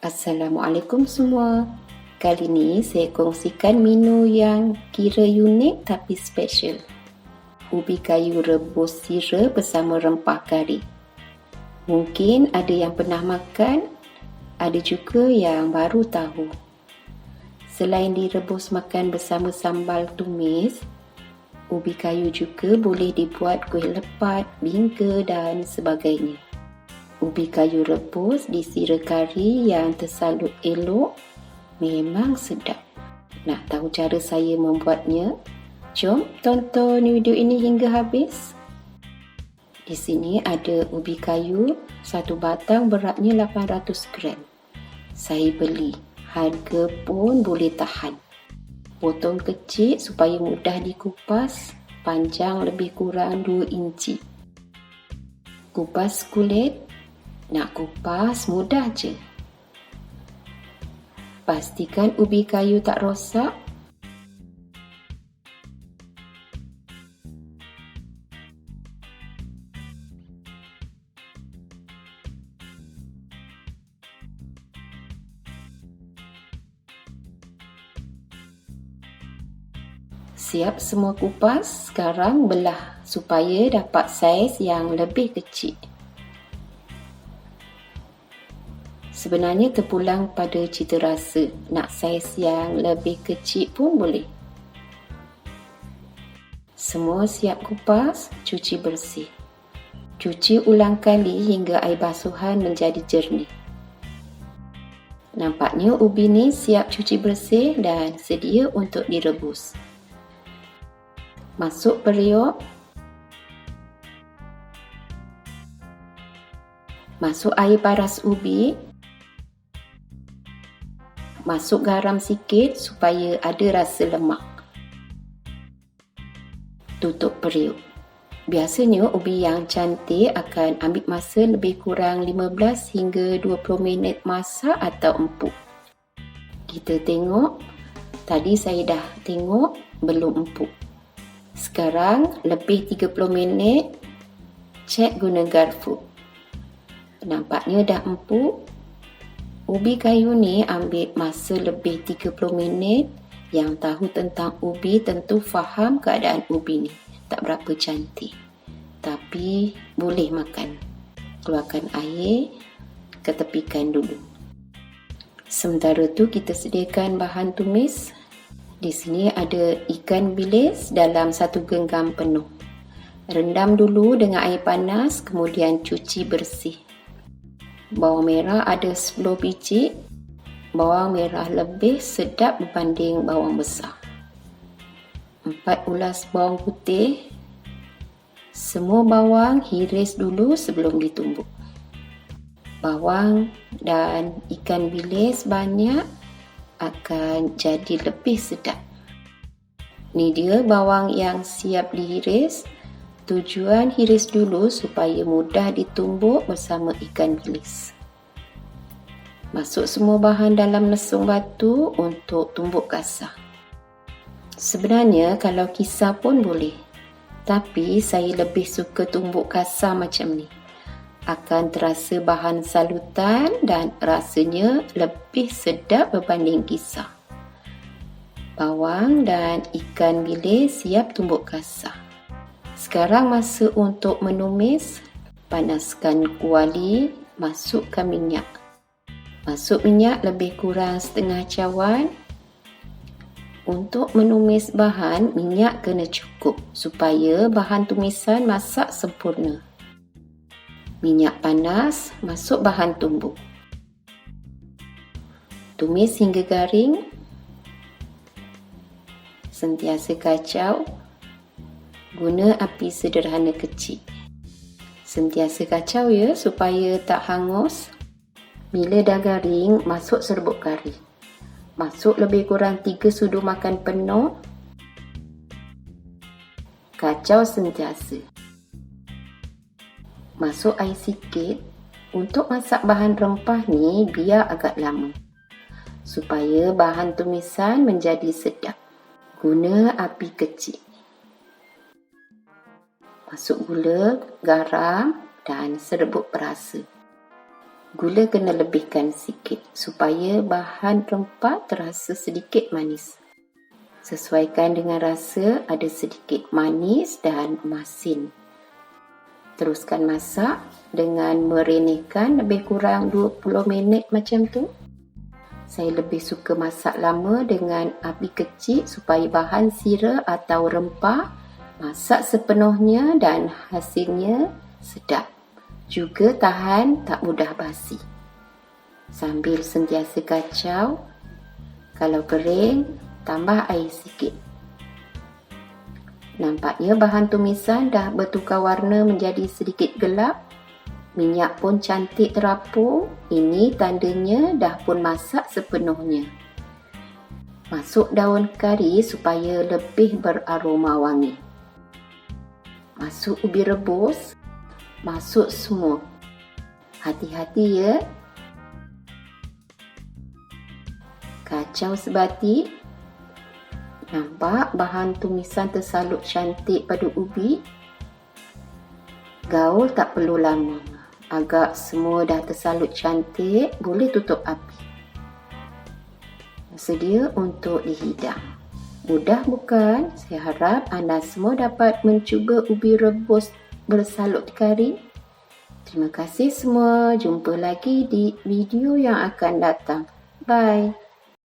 Assalamualaikum semua. Kali ni saya kongsikan menu yang kira unik tapi special. Ubi kayu rebus sira bersama rempah kari. Mungkin ada yang pernah makan, ada juga yang baru tahu. Selain direbus makan bersama sambal tumis, ubi kayu juga boleh dibuat kuih lepat, bingka dan sebagainya. Ubi kayu rebus disira kari yang tersalut elok memang sedap. Nak tahu cara saya membuatnya? Jom tonton video ini hingga habis. Di sini ada ubi kayu, satu batang beratnya 800 gram. Saya beli, harga pun boleh tahan. Potong kecil supaya mudah dikupas, panjang lebih kurang 2 inci. Kupas kulit. Nak kupas mudah je. Pastikan ubi kayu tak rosak. Siap semua kupas, sekarang belah supaya dapat saiz yang lebih kecil. Sebenarnya terpulang pada cita rasa. Nak saiz yang lebih kecil pun boleh. Semua siap kupas, cuci bersih. Cuci ulang kali hingga air basuhan menjadi jernih. Nampaknya ubi ni siap cuci bersih dan sedia untuk direbus. Masuk periuk. Masuk air paras ubi. Masuk garam sikit supaya ada rasa lemak. Tutup periuk. Biasanya ubi yang cantik akan ambil masa lebih kurang 15 hingga 20 minit masak atau empuk. Kita tengok. Tadi saya dah tengok belum empuk. Sekarang lebih 30 minit. Cek guna garpu. Nampaknya dah empuk. Ubi kayu ni ambil masa lebih 30 minit. Yang tahu tentang ubi tentu faham keadaan ubi ni tak berapa cantik. Tapi boleh makan. Keluarkan air, ketepikan dulu. Sementara tu kita sediakan bahan tumis. Di sini ada ikan bilis dalam 1 genggam penuh. Rendam dulu dengan air panas, kemudian cuci bersih. Bawang merah ada 10 biji. Bawang merah lebih sedap berbanding bawang besar. 4 ulas bawang putih. Semua bawang hiris dulu sebelum ditumbuk. Bawang dan ikan bilis banyak akan jadi lebih sedap. Ni dia bawang yang siap dihiris. Tujuan hiris dulu supaya mudah ditumbuk bersama ikan bilis. Masuk semua bahan dalam lesung batu untuk tumbuk kasar. Sebenarnya kalau kisar pun boleh. Tapi saya lebih suka tumbuk kasar macam ni. Akan terasa bahan salutan dan rasanya lebih sedap berbanding kisar. Bawang dan ikan bilis siap tumbuk kasar. Sekarang masa untuk menumis. Panaskan kuali, masukkan minyak. Masuk minyak lebih kurang setengah cawan. Untuk menumis bahan, minyak kena cukup supaya bahan tumisan masak sempurna. Minyak panas, masuk bahan tumbuk. Tumis hingga garing. Sentiasa kacau. Guna api sederhana kecil. Sentiasa kacau ya supaya tak hangus. Bila dah garing, masuk serbuk kari. Masuk lebih kurang 3 sudu makan penuh. Kacau sentiasa. Masuk air sikit. Untuk masak bahan rempah ni biar agak lama. Supaya bahan tumisan menjadi sedap. Guna api kecil. Masuk gula, garam dan serbuk perasa. Gula kena lebihkan sikit supaya bahan rempah terasa sedikit manis. Sesuaikan dengan rasa, ada sedikit manis dan masin. Teruskan masak dengan merenehkan lebih kurang 20 minit macam tu. Saya lebih suka masak lama dengan api kecil supaya bahan sira atau rempah masak sepenuhnya dan hasilnya sedap. Juga tahan, tak mudah basi. Sambil sentiasa kacau, kalau kering, tambah air sikit. Nampaknya bahan tumisan dah bertukar warna menjadi sedikit gelap. Minyak pun cantik terapung. Ini tandanya dah pun masak sepenuhnya. Masuk daun kari supaya lebih beraroma wangi. Masuk ubi rebus. Masuk semua. Hati-hati ya. Kacau sebati. Nampak bahan tumisan tersalut cantik pada ubi. Gaul tak perlu lama. Agak semua dah tersalut cantik, boleh tutup api. Sedia untuk dihidang. Mudah bukan? Saya harap anda semua dapat mencuba ubi rebus bersalut kari. Terima kasih semua. Jumpa lagi di video yang akan datang. Bye.